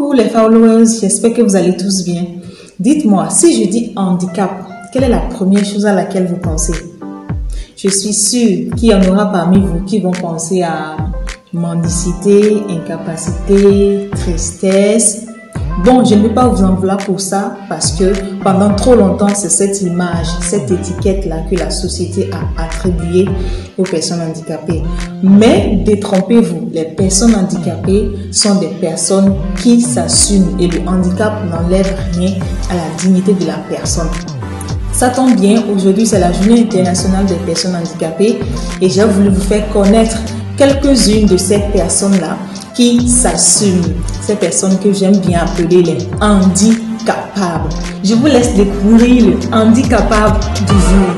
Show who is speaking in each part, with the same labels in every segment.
Speaker 1: Coucou les followers, j'espère que vous allez tous bien. Dites-moi, si je dis handicap, quelle est la première chose à laquelle vous pensez? Je suis sûre qu'il y en aura parmi vous qui vont penser à mendicité, incapacité, tristesse. Bon, je ne vais pas vous en vouloir pour ça parce que pendant trop longtemps, c'est cette image, cette étiquette-là que la société a attribuée aux personnes handicapées. Mais détrompez-vous, les personnes handicapées sont des personnes qui s'assument et le handicap n'enlève rien à la dignité de la personne. Ça tombe bien, aujourd'hui c'est la journée internationale des personnes handicapées et j'ai voulu vous faire connaître quelques-unes de ces personnes-là qui s'assument, ces personnes que j'aime bien appeler les handicapables. Je vous laisse découvrir le handicapable du jour.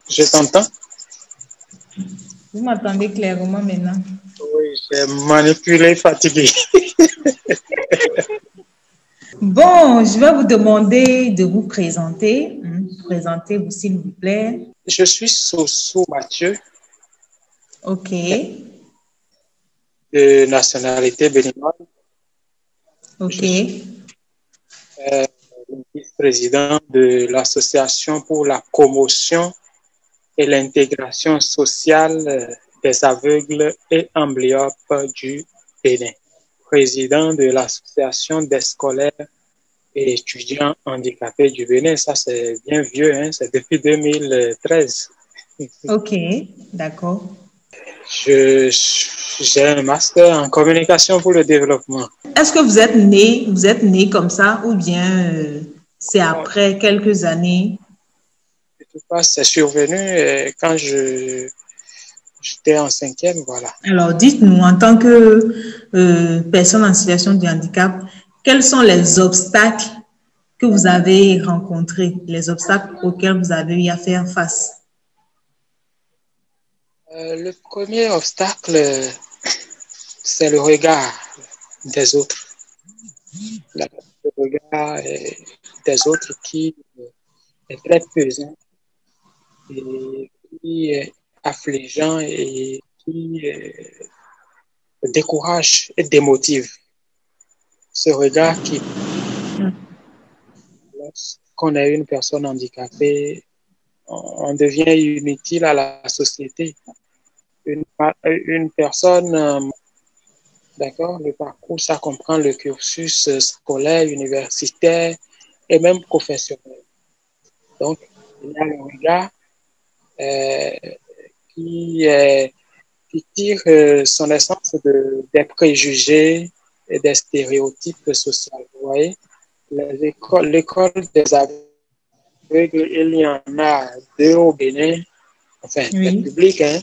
Speaker 2: Je t'entends?
Speaker 1: Vous m'entendez clairement maintenant?
Speaker 2: Oui, j'ai manipulé, fatigué.
Speaker 1: Bon, je vais vous demander de vous présenter. Présentez-vous s'il vous plaît.
Speaker 2: Je suis Soso Mathieu,
Speaker 1: Ok,
Speaker 2: de nationalité béninoise.
Speaker 1: ok,
Speaker 2: Je suis le vice-président de l'Association pour la promotion et l'intégration sociale des aveugles et amblyopes du Bénin. Président de l'Association des scolaires et étudiants handicapés du Bénin. Ça, c'est bien vieux, hein? C'est depuis 2013.
Speaker 1: ok, d'accord.
Speaker 2: J'ai un master en communication pour le développement.
Speaker 1: Est-ce que vous êtes né comme ça ou bien c'est après quelques années?
Speaker 2: Je sais pas, c'est survenu quand j'étais en cinquième, voilà.
Speaker 1: Alors, dites-nous, en tant que personne en situation de handicap, quels sont les obstacles que vous avez rencontrés, les obstacles auxquels vous avez eu à faire face?
Speaker 2: Le premier obstacle, c'est le regard des autres. Le regard des autres qui est très pesant et qui est affligeant et qui décourage et démotive. Ce regard qui, lorsqu'on est une personne handicapée, on devient inutile à la société. Une personne, d'accord, le parcours, ça comprend le cursus scolaire, universitaire et même professionnel. Donc, il y a le regard qui, qui tire son essence des préjugés et des stéréotypes sociaux. Vous voyez, l'école des aveugles, il y en a deux au Bénin, enfin, des
Speaker 1: Oui,
Speaker 2: publics, hein.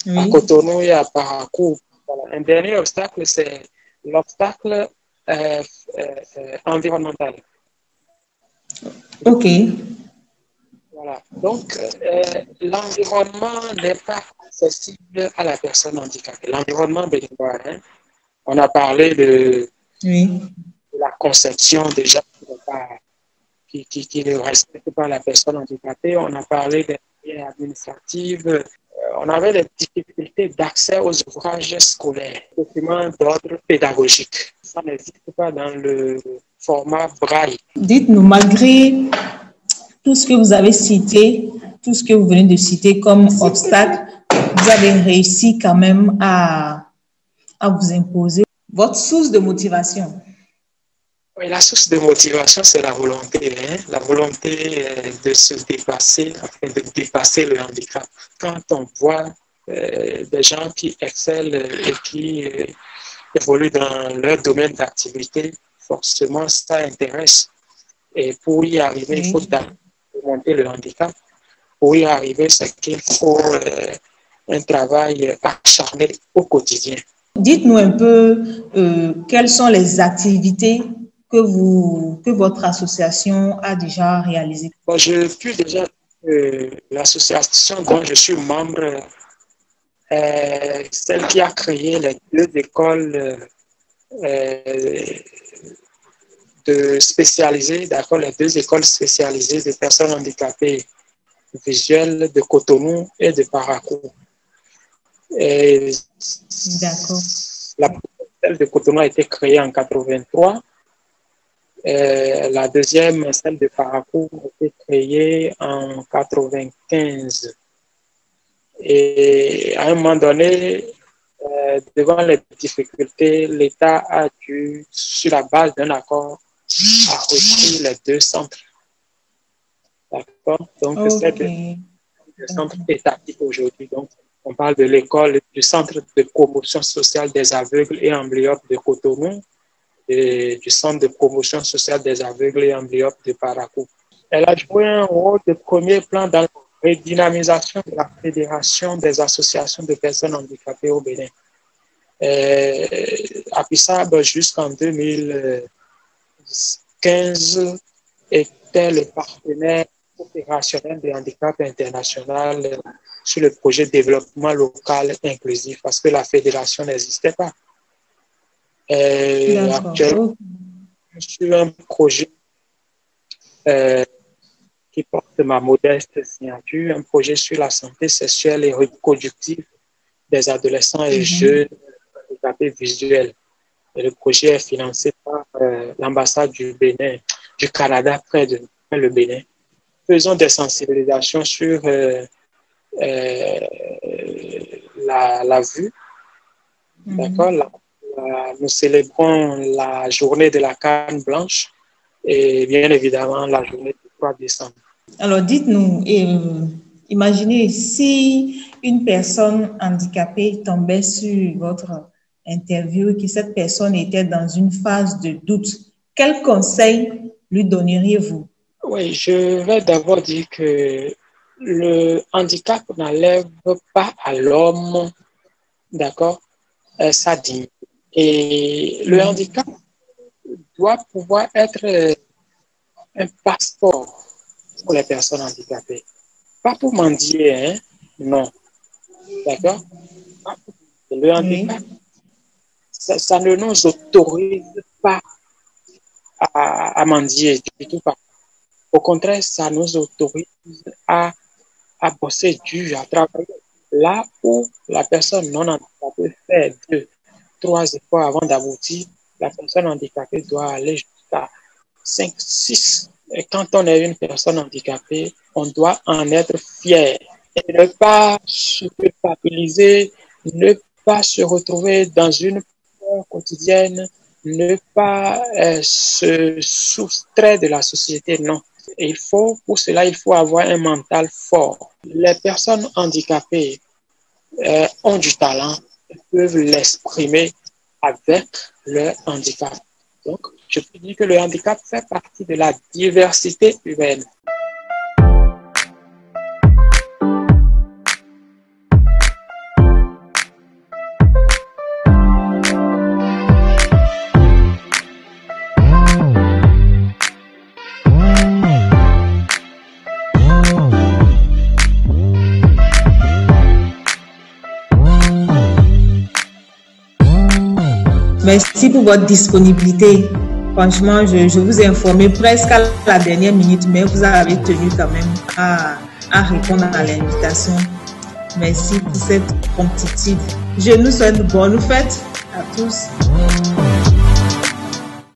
Speaker 2: À
Speaker 1: oui,
Speaker 2: Cotonou et à Parakou. Voilà. Un dernier obstacle, c'est l'obstacle environnemental.
Speaker 1: ok,
Speaker 2: Voilà. Donc, l'environnement n'est pas accessible à la personne handicapée. L'environnement béninois, hein. On a parlé de
Speaker 1: oui,
Speaker 2: la conception déjà qui ne respecte pas la personne handicapée. On a parlé des barrières administratives. On avait des difficultés d'accès aux ouvrages scolaires, documents d'ordre pédagogique. Ça n'existe pas dans le format braille.
Speaker 1: dites-nous, malgré tout ce que vous avez cité, tout ce que vous venez de citer comme obstacle, vous avez réussi quand même à vous imposer votre source de motivation.
Speaker 2: Oui, la source de motivation, c'est la volonté, hein? La volonté de se dépasser, enfin de dépasser le handicap. Quand on voit des gens qui excellent et qui évoluent dans leur domaine d'activité, forcément, ça intéresse. Et pour y arriver, il faut surmonter le handicap. Pour y arriver, c'est qu'il faut un travail acharné au quotidien.
Speaker 1: Dites-nous un peu quelles sont les activités que votre association a déjà réalisées.
Speaker 2: Bon, je puis déjà l'association dont je suis membre, celle qui a créé les deux écoles spécialisées, d'accord, les deux écoles spécialisées de personnes handicapées visuelles de Cotonou et de Parakou. Et
Speaker 1: D'accord.
Speaker 2: celle de Cotonou a été créée en 83. La deuxième, celle de Parakou, a été créée en 95. Et à un moment donné, devant les difficultés, l'État a dû, sur la base d'un accord, à repris les deux centres. D'accord? Donc, c'est deux centres étatiques aujourd'hui. Donc, on parle de l'école, du centre de promotion sociale des aveugles et amblyopes de Cotonou et du centre de promotion sociale des aveugles et amblyopes de Parakou. Elle a joué un rôle de premier plan dans la redynamisation de la Fédération des associations de personnes handicapées au Bénin. APISAB, jusqu'en 2015, était le partenaire opérationnel de Handicap International sur le projet de développement local inclusif parce que la fédération n'existait pas. Actuellement, sur un projet qui porte ma modeste signature, un projet sur la santé sexuelle et reproductive des adolescents et jeunes handicapés visuels. Et le projet est financé par l'ambassade du Bénin, du Canada près le Bénin. Faisons des sensibilisations sur la vue. D'accord? Nous célébrons la journée de la canne blanche et bien évidemment la journée du 3 décembre.
Speaker 1: Alors dites-nous, imaginez si une personne handicapée tombait sur votre interview et que cette personne était dans une phase de doute, quel conseil lui donneriez-vous?
Speaker 2: Oui, je vais d'abord dire que le handicap n'enlève pas à l'homme, d'accord, sa dignité. Et le handicap doit pouvoir être un passeport pour les personnes handicapées. Pas pour mendier, hein? Non. D'accord? Le handicap, ça ne nous autorise pas à mendier, du tout pas. Au contraire, ça nous autorise à bosser dur, à travailler. Là où la personne non handicapée fait 2-3 efforts avant d'aboutir, la personne handicapée doit aller jusqu'à 5-6. Et quand on est une personne handicapée, on doit en être fier et ne pas se culpabiliser, ne pas se retrouver dans une peur quotidienne, ne pas se soustraire de la société, non. Et pour cela, il faut avoir un mental fort. Les personnes handicapées ont du talent, peuvent l'exprimer avec leur handicap. Donc, je peux dire que le handicap fait partie de la diversité humaine.
Speaker 1: Merci pour votre disponibilité. Franchement, je vous ai informé presque à la dernière minute, mais vous avez tenu quand même à répondre à l'invitation. Merci pour cette promptitude. Je nous souhaite bonne fête à tous.